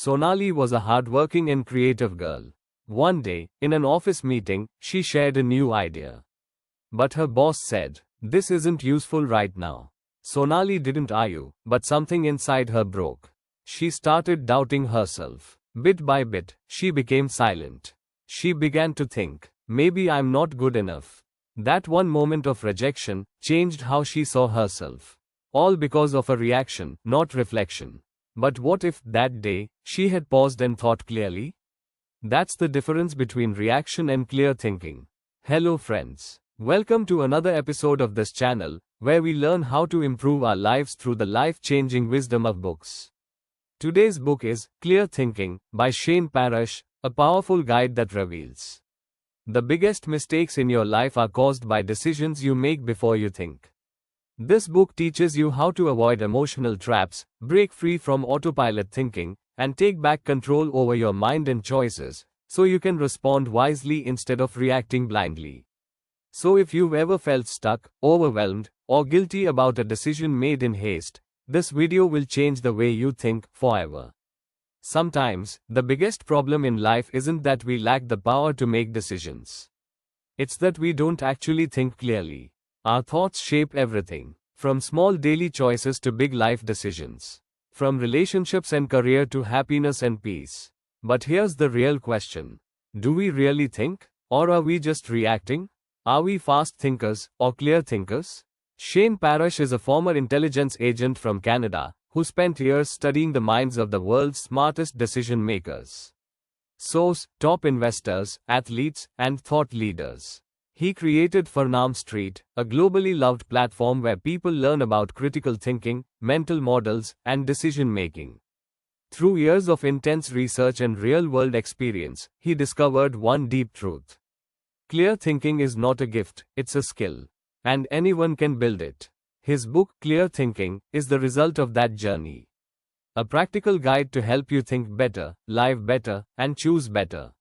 Sonali was a hardworking and creative girl. One day, in an office meeting, she shared a new idea. But her boss said, "This isn't useful right now." Sonali didn't argue, but something inside her broke. She started doubting herself. Bit by bit, she became silent. She began to think, maybe I'm not good enough. That one moment of rejection changed how she saw herself. All because of a reaction, not reflection. But what if that day, she had paused and thought clearly? That's the difference between reaction and clear thinking. Hello friends. Welcome to another episode of this channel, where we learn how to improve our lives through the life-changing wisdom of books. Today's book is Clear Thinking by Shane Parrish, a powerful guide that reveals the biggest mistakes in your life are caused by decisions you make before you think. This book teaches you how to avoid emotional traps, break free from autopilot thinking, and take back control over your mind and choices, so you can respond wisely instead of reacting blindly. So if you've ever felt stuck, overwhelmed, or guilty about a decision made in haste, this video will change the way you think forever. Sometimes, the biggest problem in life isn't that we lack the power to make decisions. It's that we don't actually think clearly. Our thoughts shape everything, from small daily choices to big life decisions, from relationships and career to happiness and peace. But here's the real question. Do we really think? Or are we just reacting? Are we fast thinkers or clear thinkers? Shane Parrish is a former intelligence agent from Canada who spent years studying the minds of the world's smartest decision makers. Source: top investors, athletes, and thought leaders. He created Farnam Street, a globally loved platform where people learn about critical thinking, mental models, and decision making. Through years of intense research and real-world experience, he discovered one deep truth. Clear thinking is not a gift, it's a skill. And anyone can build it. His book, Clear Thinking, is the result of that journey. A practical guide to help you think better, live better, and choose better.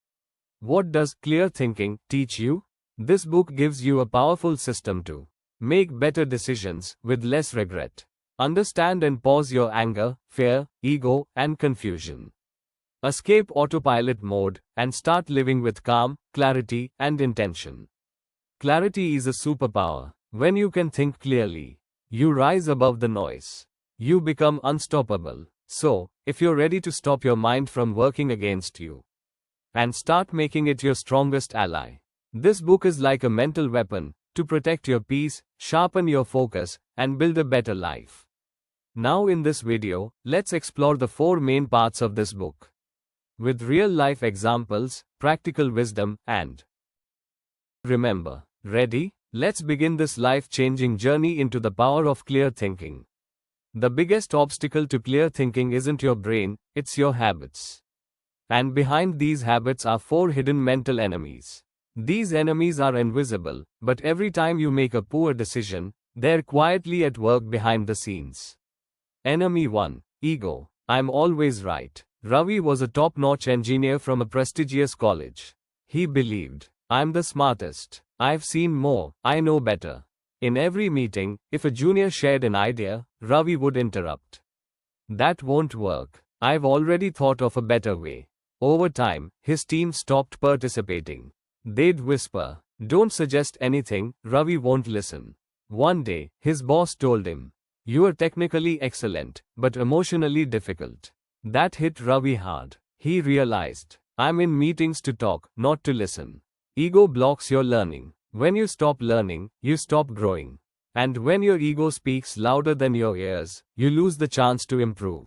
What does clear thinking teach you? This book gives you a powerful system to make better decisions with less regret. Understand and pause your anger, fear, ego, and confusion. Escape autopilot mode and start living with calm, clarity, and intention. Clarity is a superpower. When you can think clearly, you rise above the noise. You become unstoppable. So, if you're ready to stop your mind from working against you and start making it your strongest ally, this book is like a mental weapon to protect your peace, sharpen your focus, and build a better life. Now in this video, let's explore the 4 main parts of this book, with real-life examples, practical wisdom, and remember. Ready? Let's begin this life-changing journey into the power of clear thinking. The biggest obstacle to clear thinking isn't your brain, it's your habits. And behind these habits are 4 hidden mental enemies. These enemies are invisible, but every time you make a poor decision, they're quietly at work behind the scenes. Enemy 1. Ego. I'm always right. Ravi was a top-notch engineer from a prestigious college. He believed, I'm the smartest. I've seen more, I know better. In every meeting, if a junior shared an idea, Ravi would interrupt. That won't work. I've already thought of a better way. Over time, his team stopped participating. They'd whisper, don't suggest anything, Ravi won't listen. One day, his boss told him, you are technically excellent, but emotionally difficult. That hit Ravi hard. He realized, I'm in meetings to talk, not to listen. Ego blocks your learning. When you stop learning, you stop growing. And when your ego speaks louder than your ears, you lose the chance to improve.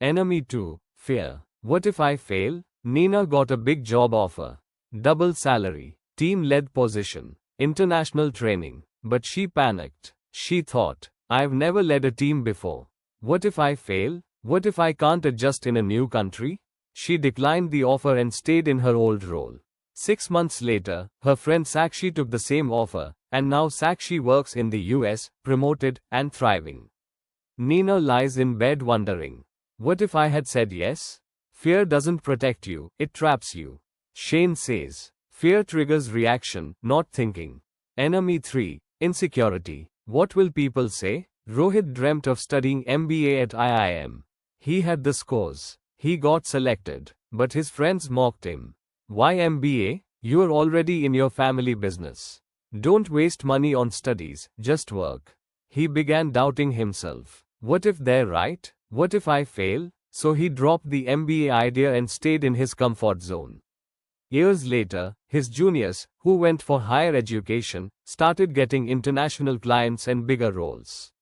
Enemy 2. Fear. What if I fail? Nina got a big job offer. Double salary, team-led position, international training. But she panicked. She thought, I've never led a team before. What if I fail? What if I can't adjust in a new country? She declined the offer and stayed in her old role. 6 months later, her friend Sakshi took the same offer, and now Sakshi works in the US, promoted, and thriving. Nina lies in bed wondering, what if I had said yes? Fear doesn't protect you, it traps you. Shane says, fear triggers reaction, not thinking. Enemy 3. Insecurity. What will people say? Rohit dreamt of studying MBA at IIM. He had the scores. He got selected, but his friends mocked him. Why MBA? You're already in your family business. Don't waste money on studies, just work. He began doubting himself. What if they're right? What if I fail? So he dropped the MBA idea and stayed in his comfort zone. Years later, his juniors, who went for higher education, started getting international clients and bigger roles.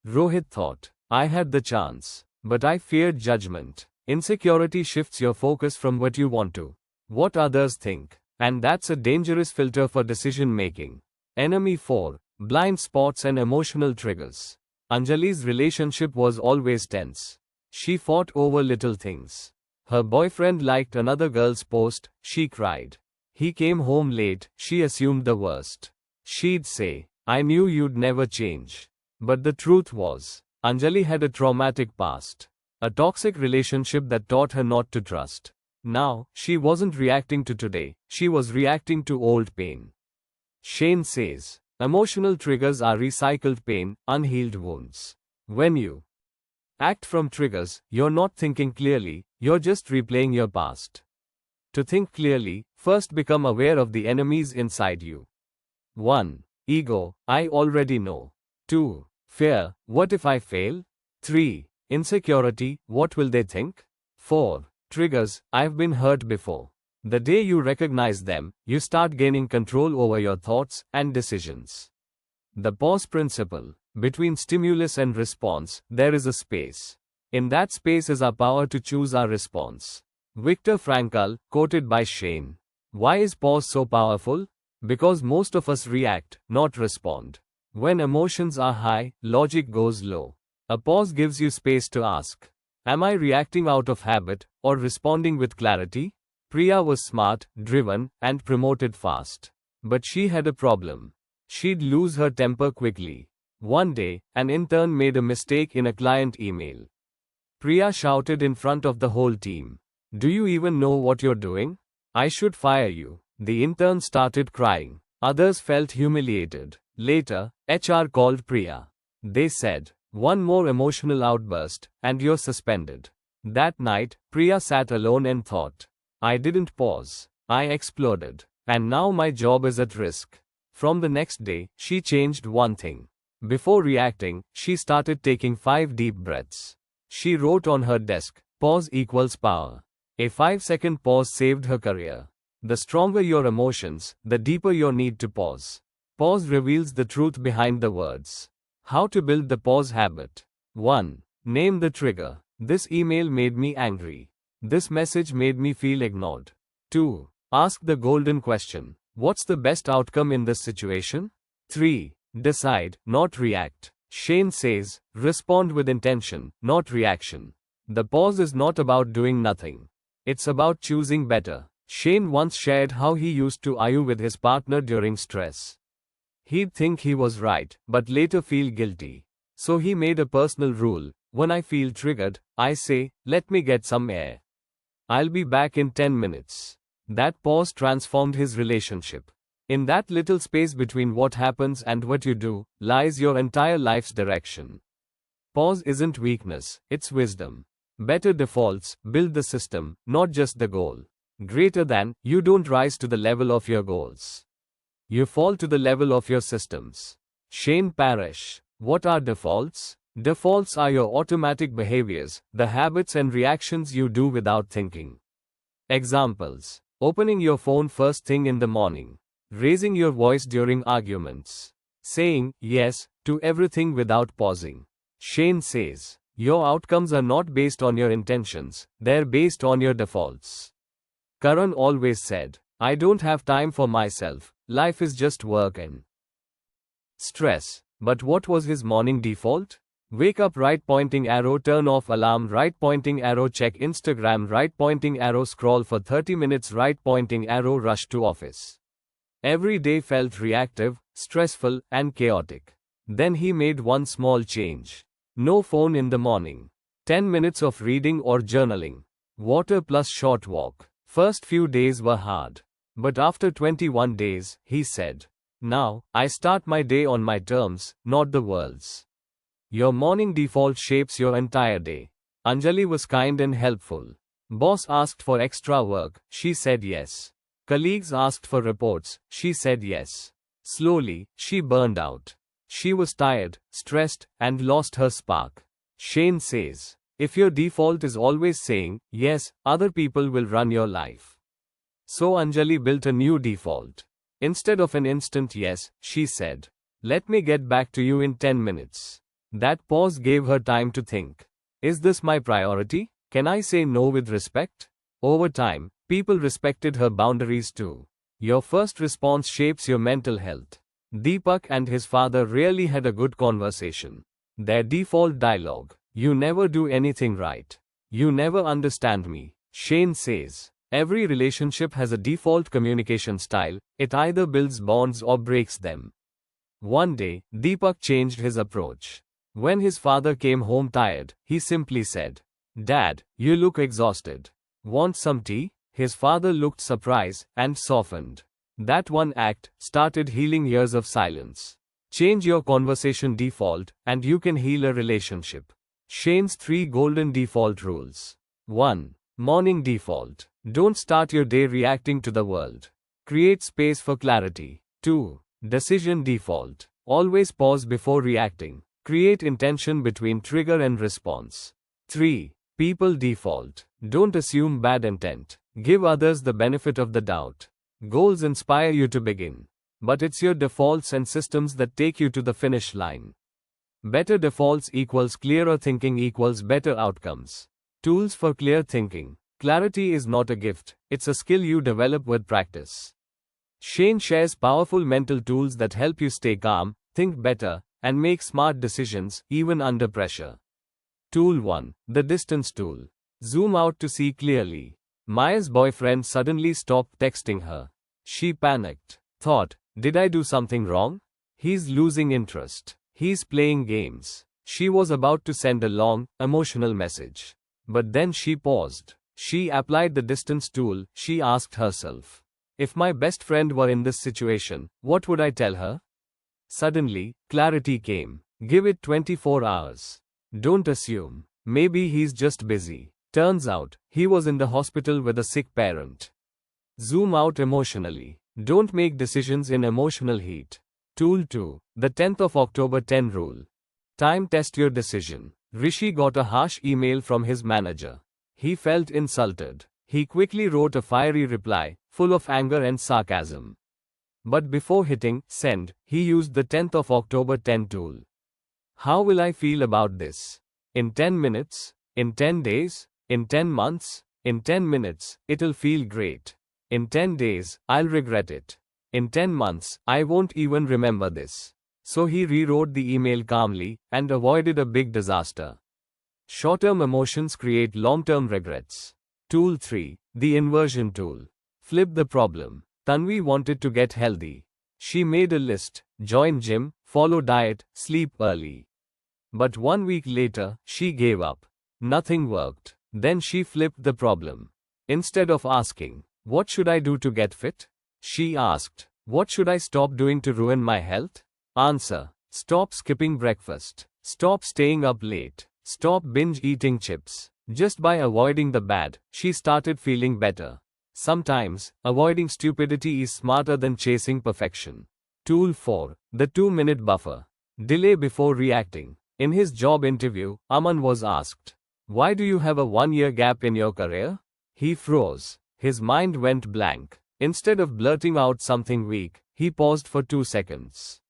Rohit thought, I had the chance, but I feared judgment. Insecurity shifts your focus from what you want to what others think, and that's a dangerous filter for decision making. Enemy 4. Blind spots and emotional triggers. Anjali's relationship was always tense. She fought over little things. Her boyfriend liked another girl's post, she cried. He came home late, she assumed the worst. She'd say, I knew you'd never change. But the truth was, Anjali had a traumatic past. A toxic relationship that taught her not to trust. Now, she wasn't reacting to today, she was reacting to old pain. Shane says, emotional triggers are recycled pain, unhealed wounds. When you act from triggers, you're not thinking clearly, you're just replaying your past. To think clearly, first become aware of the enemies inside you. 1. Ego, I already know. 2. Fear, what if I fail? 3. Insecurity, what will they think? 4. Triggers, I've been hurt before. The day you recognize them, you start gaining control over your thoughts and decisions. The pause principle. Between stimulus and response, there is a space. In that space is our power to choose our response. Viktor Frankl, quoted by Shane. Why is pause so powerful? Because most of us react, not respond. When emotions are high, logic goes low. A pause gives you space to ask, am I reacting out of habit, or responding with clarity? Priya was smart, driven, and promoted fast. But she had a problem. She'd lose her temper quickly. One day, an intern made a mistake in a client email. Priya shouted in front of the whole team. Do you even know what you're doing? I should fire you. The intern started crying. Others felt humiliated. Later, HR called Priya. They said, one more emotional outburst, and you're suspended. That night, Priya sat alone and thought, I didn't pause. I exploded. And now my job is at risk. From the next day, she changed one thing. Before reacting, she started taking 5 deep breaths. She wrote on her desk, pause equals power. A 5-second pause saved her career. The stronger your emotions, the deeper your need to pause. Pause reveals the truth behind the words. How to build the pause habit. 1. Name the trigger. This email made me angry. This message made me feel ignored. 2. Ask the golden question. What's the best outcome in this situation? 3. Decide, not react. Shane says, respond with intention, not reaction. The pause is not about doing nothing. It's about choosing better. Shane once shared how he used to argue with his partner during stress. He'd think he was right, but later feel guilty. So he made a personal rule. When I feel triggered, I say, let me get some air. I'll be back in 10 minutes. That pause transformed his relationship. In that little space between what happens and what you do, lies your entire life's direction. Pause isn't weakness, it's wisdom. Better defaults, build the system, not just the goal. Greater than, you don't rise to the level of your goals. You fall to the level of your systems. Shane Parrish. What are defaults? Defaults are your automatic behaviors, the habits and reactions you do without thinking. Examples. Opening your phone first thing in the morning. Raising your voice during arguments. Saying yes to everything without pausing. Shane says, your outcomes are not based on your intentions, they're based on your defaults. Karan always said, I don't have time for myself, life is just work and stress. But what was his morning default? Wake up, right pointing arrow, turn off alarm, right pointing arrow, check Instagram, right pointing arrow, scroll for 30 minutes, right pointing arrow, rush to office. Every day felt reactive, stressful, and chaotic. Then he made one small change. No phone in the morning. 10 minutes of reading or journaling. Water plus short walk. First few days were hard. But after 21 days, he said, now, I start my day on my terms, not the world's. Your morning default shapes your entire day. Anjali was kind and helpful. Boss asked for extra work, she said yes. Colleagues asked for reports, she said yes. Slowly, she burned out. She was tired, stressed, and lost her spark. Shane says, if your default is always saying yes, other people will run your life. So Anjali built a new default. Instead of an instant yes, she said, let me get back to you in 10 minutes. That pause gave her time to think. Is this my priority? Can I say no with respect? Over time, people respected her boundaries too. Your first response shapes your mental health. Deepak and his father really had a good conversation. Their default dialogue, you never do anything right. You never understand me. Shane says, every relationship has a default communication style, it either builds bonds or breaks them. One day, Deepak changed his approach. When his father came home tired, he simply said, Dad, you look exhausted. Want some tea? His father looked surprised and softened. That one act started healing years of silence. Change your conversation default, and you can heal a relationship. Shane's 3 golden default rules. 1. Morning default. Don't start your day reacting to the world. Create space for clarity. 2. Decision default. Always pause before reacting. Create intention between trigger and response. 3. People default. Don't assume bad intent. Give others the benefit of the doubt. Goals inspire you to begin. But it's your defaults and systems that take you to the finish line. Better defaults equals clearer thinking equals better outcomes. Tools for clear thinking. Clarity is not a gift, it's a skill you develop with practice. Shane shares powerful mental tools that help you stay calm, think better, and make smart decisions, even under pressure. Tool 1. The Distance Tool. Zoom out to see clearly. Maya's boyfriend suddenly stopped texting her. She panicked. Thought, did I do something wrong? He's losing interest. He's playing games. She was about to send a long, emotional message. But then she paused. She applied the distance tool. She asked herself, if my best friend were in this situation, what would I tell her? Suddenly, clarity came. Give it 24 hours. Don't assume. Maybe he's just busy. Turns out, he was in the hospital with a sick parent. Zoom out emotionally. Don't make decisions in emotional heat. Tool 2. The 10th of October 10 Rule. Time test your decision. Rishi got a harsh email from his manager. He felt insulted. He quickly wrote a fiery reply, full of anger and sarcasm. But before hitting send, he used the 10th of October 10 tool. How will I feel about this? In 10 minutes? In 10 days? In 10 months? In 10 minutes, it'll feel great. In 10 days, I'll regret it. In 10 months, I won't even remember this. So he rewrote the email calmly and avoided a big disaster. Short-term emotions create long-term regrets. Tool 3. The Inversion Tool. Flip the problem. Tanvi wanted to get healthy. She made a list, join gym, follow diet, sleep early. But 1 week later, she gave up. Nothing worked. Then she flipped the problem. Instead of asking, what should I do to get fit? She asked, what should I stop doing to ruin my health? Answer, stop skipping breakfast. Stop staying up late. Stop binge eating chips. Just by avoiding the bad, she started feeling better. Sometimes, avoiding stupidity is smarter than chasing perfection. Tool 4. The 2-minute buffer. Delay before reacting. In his job interview, Aman was asked, why do you have a 1-year gap in your career? He froze. His mind went blank. Instead of blurting out something weak, he paused for 2 seconds.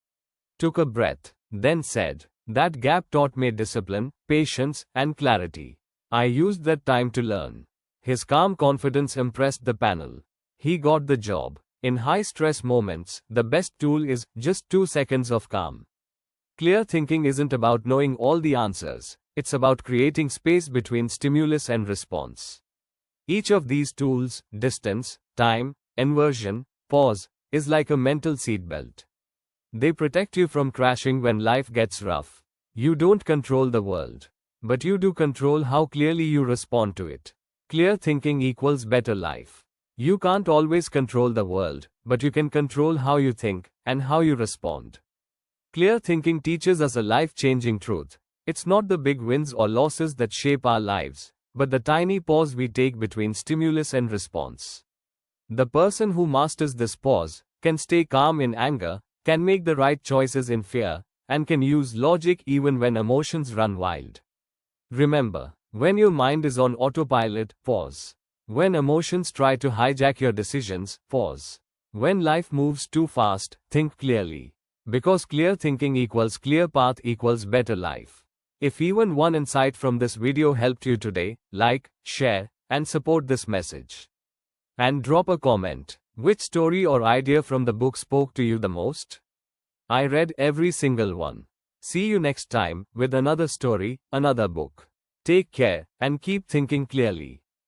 Took a breath, then said, that gap taught me discipline, patience, and clarity. I used that time to learn. His calm confidence impressed the panel. He got the job. In high-stress moments, the best tool is just 2 seconds of calm. Clear thinking isn't about knowing all the answers. It's about creating space between stimulus and response. Each of these tools, distance, time, inversion, pause, is like a mental seatbelt. They protect you from crashing when life gets rough. You don't control the world, but you do control how clearly you respond to it. Clear thinking equals better life. You can't always control the world, but you can control how you think and how you respond. Clear thinking teaches us a life-changing truth. It's not the big wins or losses that shape our lives, but the tiny pause we take between stimulus and response. The person who masters this pause can stay calm in anger, can make the right choices in fear, and can use logic even when emotions run wild. Remember, when your mind is on autopilot, pause. When emotions try to hijack your decisions, pause. When life moves too fast, think clearly. Because clear thinking equals clear path equals better life. If even one insight from this video helped you today, like, share, and support this message. And drop a comment. Which story or idea from the book spoke to you the most? I read every single one. See you next time with another story, another book. Take care and keep thinking clearly.